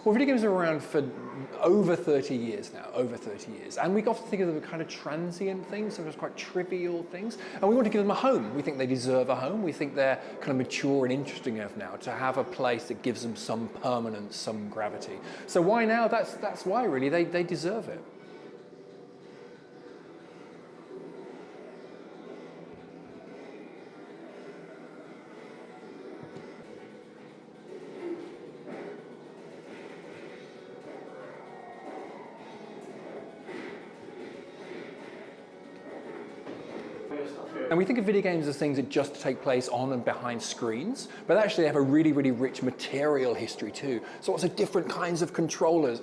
Well, video games are around for over 30 years now, over 30 years. And we often think of them as kind of transient things, sometimes quite trivial things. And we want to give them a home. We think they deserve a home. We think they're kind of mature and interesting enough now to have a place that gives them some permanence, some gravity. So why now? That's why, really. They deserve it. And we think of video games as things that just take place on and behind screens, but actually they have a really, really rich material history too. So lots of different kinds of controllers,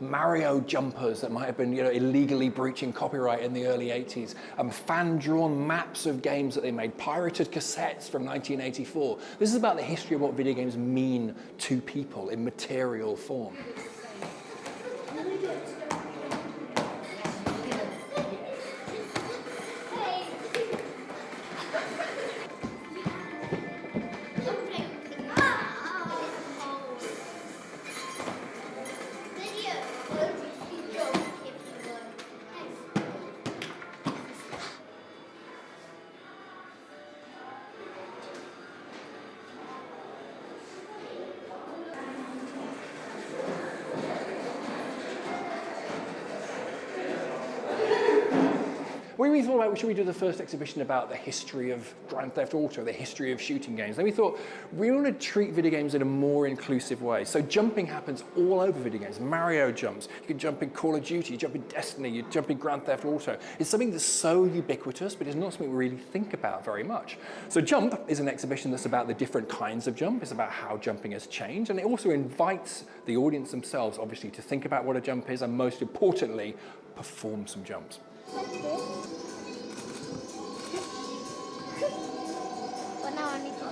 Mario jumpers that might have been illegally breaching copyright in the early 80s, fan-drawn maps of games that they made, pirated cassettes from 1984. This is about the history of what video games mean to people in material form. We thought about, should we do the first exhibition about the history of Grand Theft Auto, the history of shooting games? Then we thought, we want to treat video games in a more inclusive way. So jumping happens all over video games. Mario jumps, you can jump in Call of Duty, you jump in Destiny, you jump in Grand Theft Auto. It's something that's so ubiquitous, but it's not something we really think about very much. So Jump is an exhibition that's about the different kinds of jump. It's about how jumping has changed, and it also invites the audience themselves, obviously, to think about what a jump is, and most importantly, perform some jumps. But now I need to...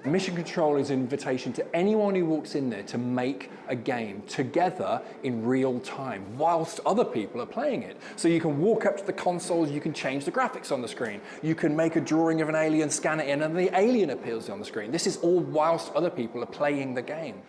Mission Control is an invitation to anyone who walks in there to make a game together in real time whilst other people are playing it. So you can walk up to the consoles, you can change the graphics on the screen, you can make a drawing of an alien, scan it in, and the alien appears on the screen. This is all whilst other people are playing the game.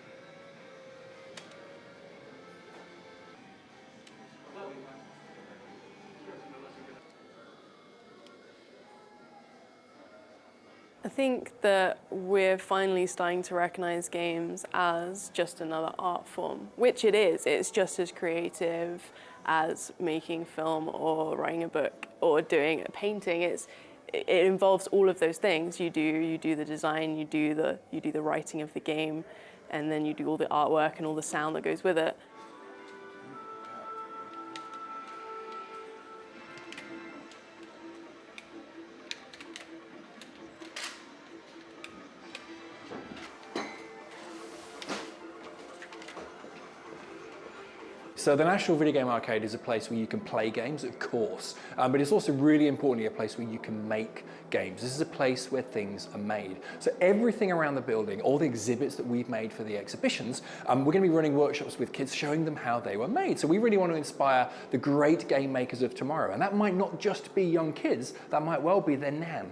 I think that we're finally starting to recognise games as just another art form, which it is. It's just as creative as making film or writing a book or doing a painting. It involves all of those things. You do the design, you do the writing of the game, and then you do all the artwork and all the sound that goes with it. So the National Videogame Arcade is a place where you can play games, of course, but it's also really importantly a place where you can make games. This is a place where things are made. So everything around the building, all the exhibits that we've made for the exhibitions, we're going to be running workshops with kids showing them how they were made. So we really want to inspire the great game makers of tomorrow. And that might not just be young kids, that might well be their nan.